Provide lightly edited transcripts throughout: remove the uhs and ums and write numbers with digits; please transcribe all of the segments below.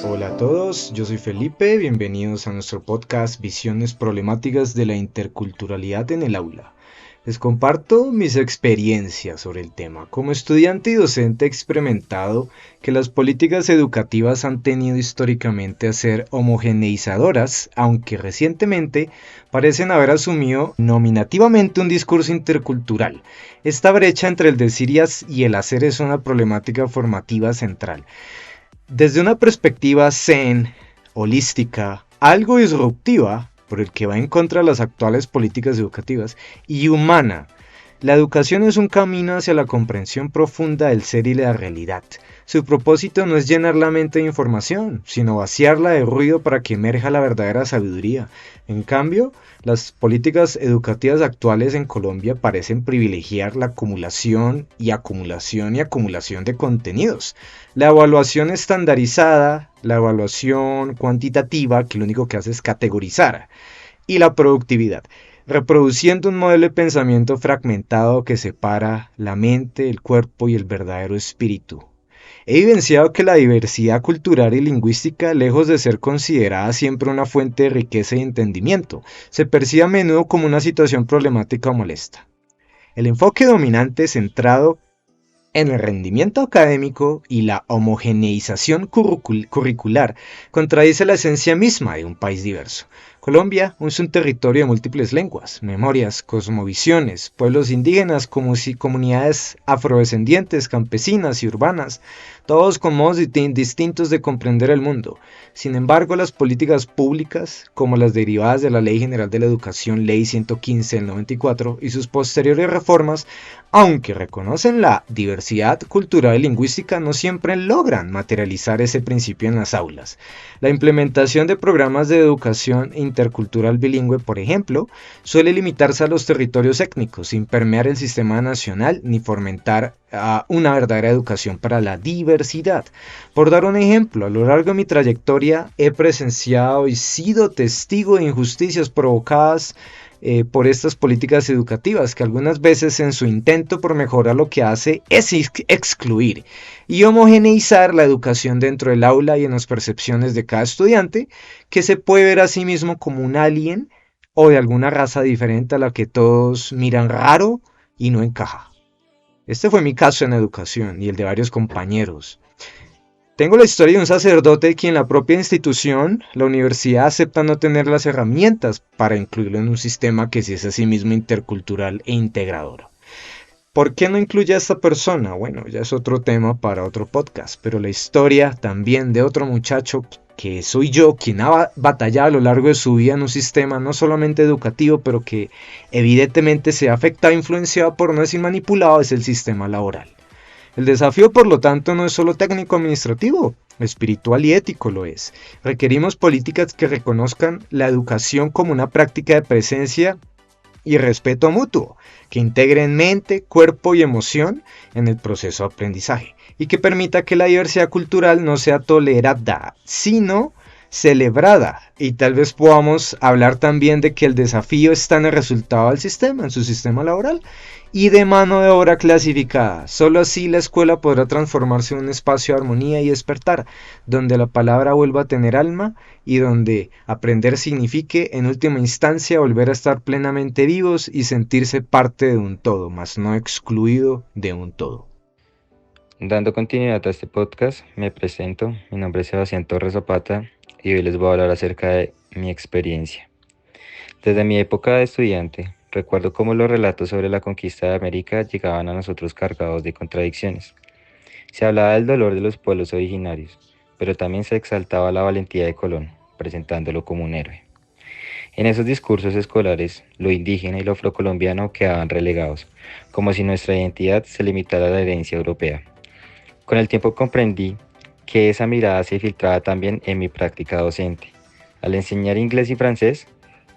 Hola a todos, yo soy Felipe, bienvenidos a nuestro podcast Visiones Problemáticas de la Interculturalidad en el Aula. Les comparto mis experiencias sobre el tema. Como estudiante y docente he experimentado que las políticas educativas han tenido históricamente a ser homogeneizadoras, aunque recientemente parecen haber asumido nominativamente un discurso intercultural. Esta brecha entre el decir y el hacer es una problemática formativa central. Desde una perspectiva zen, holística, algo disruptiva, por el que va en contra de las actuales políticas educativas, y humana, la educación es un camino hacia la comprensión profunda del ser y la realidad. Su propósito no es llenar la mente de información, sino vaciarla de ruido para que emerja la verdadera sabiduría. En cambio, las políticas educativas actuales en Colombia parecen privilegiar la acumulación y acumulación de contenidos. La evaluación estandarizada, la evaluación cuantitativa, que lo único que hace es categorizar, y la productividad, reproduciendo un modelo de pensamiento fragmentado que separa la mente, el cuerpo y el verdadero espíritu. He evidenciado que la diversidad cultural y lingüística, lejos de ser considerada siempre una fuente de riqueza y entendimiento, se percibe a menudo como una situación problemática o molesta. El enfoque dominante centrado en el rendimiento académico y la homogeneización curricular contradice la esencia misma de un país diverso. Colombia es un territorio de múltiples lenguas, memorias, cosmovisiones, pueblos indígenas, comunidades afrodescendientes, campesinas y urbanas, todos con modos distintos de comprender el mundo. Sin embargo, las políticas públicas, como las derivadas de la Ley General de la Educación, Ley 115 del 94, y sus posteriores reformas, aunque reconocen la diversidad cultural y lingüística, no siempre logran materializar ese principio en las aulas. La implementación de programas de educación intercultural bilingüe, por ejemplo, suele limitarse a los territorios étnicos, sin permear el sistema nacional ni fomentar una verdadera educación para la diversidad. Por dar un ejemplo, a lo largo de mi trayectoria he presenciado y sido testigo de injusticias provocadas por estas políticas educativas, que algunas veces en su intento por mejorar lo que hace es excluir y homogeneizar la educación dentro del aula y en las percepciones de cada estudiante, que se puede ver a sí mismo como un alien o de alguna raza diferente a la que todos miran raro y no encaja. Este fue mi caso en educación y el de varios compañeros. Tengo la historia de un sacerdote quien la propia institución, la universidad, acepta no tener las herramientas para incluirlo en un sistema que sí es a sí mismo intercultural e integrador. ¿Por qué no incluye a esta persona? Bueno, ya es otro tema para otro podcast, pero la historia también de otro muchacho que soy yo, quien ha batallado a lo largo de su vida en un sistema no solamente educativo, pero que evidentemente se ha afectado e influenciado por no decir manipulado, es el sistema laboral. El desafío, por lo tanto, no es solo técnico-administrativo, espiritual y ético lo es. Requerimos políticas que reconozcan la educación como una práctica de presencia y respeto mutuo, que integren mente, cuerpo y emoción en el proceso de aprendizaje y que permita que la diversidad cultural no sea tolerada, sino celebrada. Y tal vez podamos hablar también de que el desafío está en el resultado del sistema, en su sistema laboral y de mano de obra clasificada. Solo así la escuela podrá transformarse en un espacio de armonía y despertar, donde la palabra vuelva a tener alma y donde aprender signifique en última instancia volver a estar plenamente vivos y sentirse parte de un todo, mas no excluido de un todo. Dando continuidad a este podcast, me presento, mi nombre es Sebastián Torres Zapata y hoy les voy a hablar acerca de mi experiencia. Desde mi época de estudiante, recuerdo cómo los relatos sobre la conquista de América llegaban a nosotros cargados de contradicciones. Se hablaba del dolor de los pueblos originarios, pero también se exaltaba la valentía de Colón, presentándolo como un héroe. En esos discursos escolares, lo indígena y lo afrocolombiano quedaban relegados, como si nuestra identidad se limitara a la herencia europea. Con el tiempo comprendí que esa mirada se filtraba también en mi práctica docente. Al enseñar inglés y francés,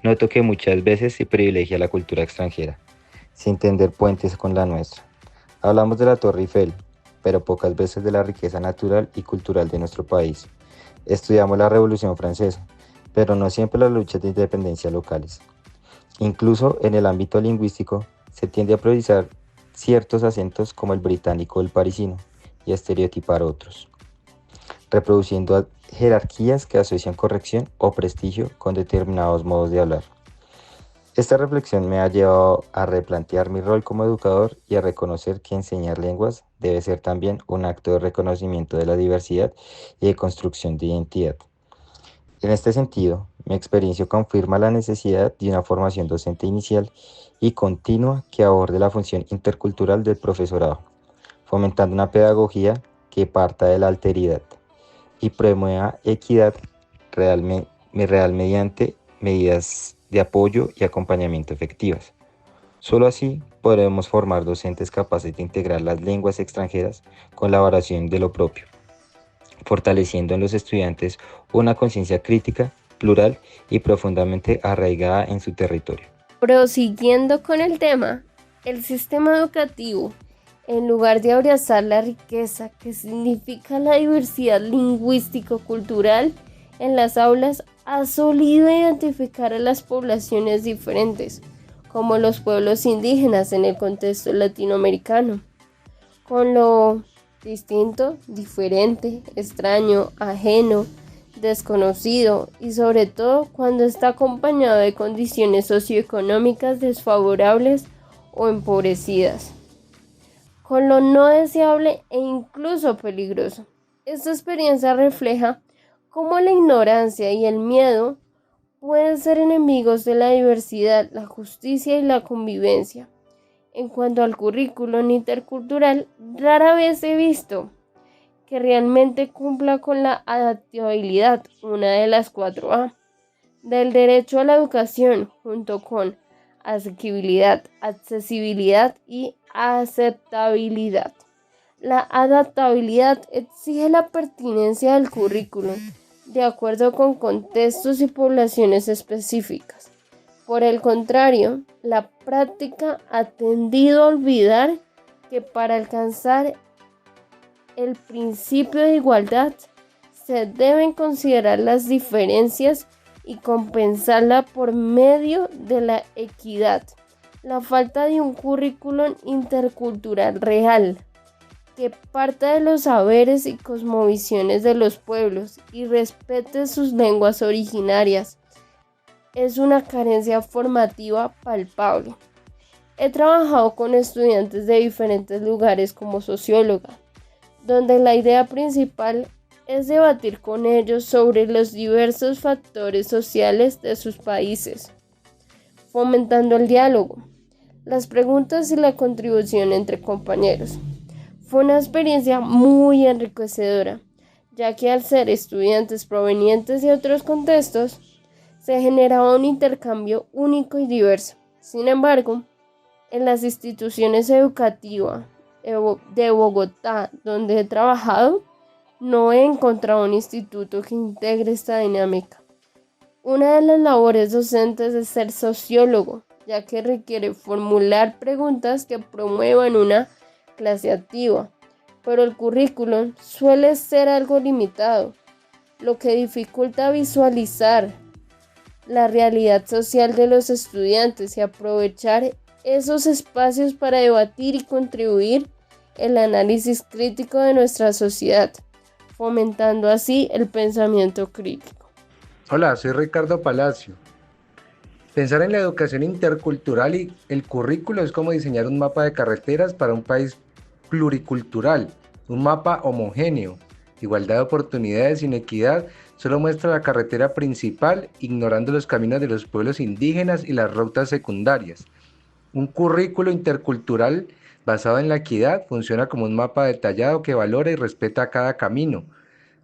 noto que muchas veces se privilegia la cultura extranjera, sin tender puentes con la nuestra. Hablamos de la Torre Eiffel, pero pocas veces de la riqueza natural y cultural de nuestro país. Estudiamos la Revolución Francesa, pero no siempre las luchas de independencia locales. Incluso en el ámbito lingüístico, se tiende a priorizar ciertos acentos como el británico o el parisino y estereotipar otros, reproduciendo jerarquías que asocian corrección o prestigio con determinados modos de hablar. Esta reflexión me ha llevado a replantear mi rol como educador y a reconocer que enseñar lenguas debe ser también un acto de reconocimiento de la diversidad y de construcción de identidad. En este sentido, mi experiencia confirma la necesidad de una formación docente inicial y continua que aborde la función intercultural del profesorado, fomentando una pedagogía que parta de la alteridad y promueva equidad real mediante medidas de apoyo y acompañamiento efectivas. Solo así podremos formar docentes capaces de integrar las lenguas extranjeras con la valoración de lo propio, fortaleciendo en los estudiantes una conciencia crítica, plural y profundamente arraigada en su territorio. Prosiguiendo con el tema, el sistema educativo, en lugar de abrazar la riqueza que significa la diversidad lingüístico-cultural en las aulas, ha solido identificar a las poblaciones diferentes, como los pueblos indígenas en el contexto latinoamericano, con lo distinto, diferente, extraño, ajeno, desconocido y sobre todo cuando está acompañado de condiciones socioeconómicas desfavorables o empobrecidas, con lo no deseable e incluso peligroso. Esta experiencia refleja cómo la ignorancia y el miedo pueden ser enemigos de la diversidad, la justicia y la convivencia. En cuanto al currículum intercultural, rara vez he visto que realmente cumpla con la adaptabilidad, una de las 4A, del derecho a la educación, junto con asequibilidad, accesibilidad y aceptabilidad. La adaptabilidad exige la pertinencia del currículum de acuerdo con contextos y poblaciones específicas. Por el contrario, la práctica ha tendido a olvidar que para alcanzar el principio de igualdad se deben considerar las diferencias y compensarla por medio de la equidad. La falta de un currículum intercultural real que parta de los saberes y cosmovisiones de los pueblos y respete sus lenguas originarias es una carencia formativa palpable. He trabajado con estudiantes de diferentes lugares como socióloga, donde la idea principal es debatir con ellos sobre los diversos factores sociales de sus países, fomentando el diálogo, las preguntas y la contribución entre compañeros. Fue una experiencia muy enriquecedora, ya que al ser estudiantes provenientes de otros contextos, se generaba un intercambio único y diverso. Sin embargo, en las instituciones educativas de Bogotá, donde he trabajado, no he encontrado un instituto que integre esta dinámica. Una de las labores docentes es ser sociólogo, ya que requiere formular preguntas que promuevan una clase activa, pero el currículum suele ser algo limitado, lo que dificulta visualizar la realidad social de los estudiantes y aprovechar esos espacios para debatir y contribuir el análisis crítico de nuestra sociedad, fomentando así el pensamiento crítico. Hola, soy Ricardo Palacio. Pensar en la educación intercultural y el currículo es como diseñar un mapa de carreteras para un país pluricultural, un mapa homogéneo. Igualdad de oportunidades sin equidad solo muestra la carretera principal, ignorando los caminos de los pueblos indígenas y las rutas secundarias. Un currículo intercultural basado en la equidad funciona como un mapa detallado que valora y respeta cada camino,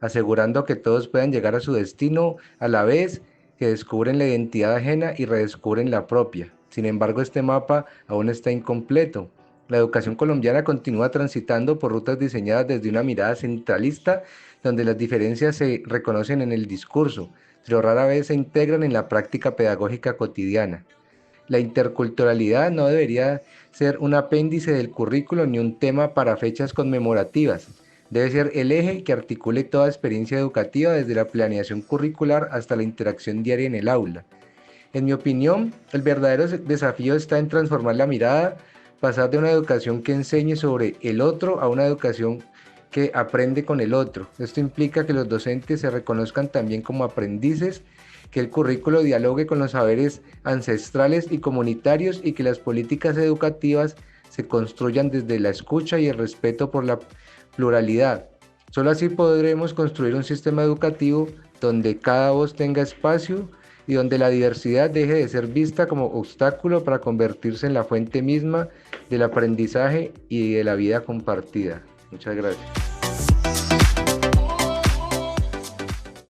asegurando que todos puedan llegar a su destino a la vez que descubren la identidad ajena y redescubren la propia. Sin embargo, este mapa aún está incompleto. La educación colombiana continúa transitando por rutas diseñadas desde una mirada centralista, donde las diferencias se reconocen en el discurso, pero rara vez se integran en la práctica pedagógica cotidiana. La interculturalidad no debería ser un apéndice del currículo ni un tema para fechas conmemorativas. Debe ser el eje que articule toda experiencia educativa desde la planeación curricular hasta la interacción diaria en el aula. En mi opinión, el verdadero desafío está en transformar la mirada pasar de una educación que enseñe sobre el otro a una educación que aprende con el otro. Esto implica que los docentes se reconozcan también como aprendices, que el currículo dialogue con los saberes ancestrales y comunitarios y que las políticas educativas se construyan desde la escucha y el respeto por la pluralidad. Solo así podremos construir un sistema educativo donde cada voz tenga espacio y donde la diversidad deje de ser vista como obstáculo para convertirse en la fuente misma del aprendizaje y de la vida compartida. Muchas gracias.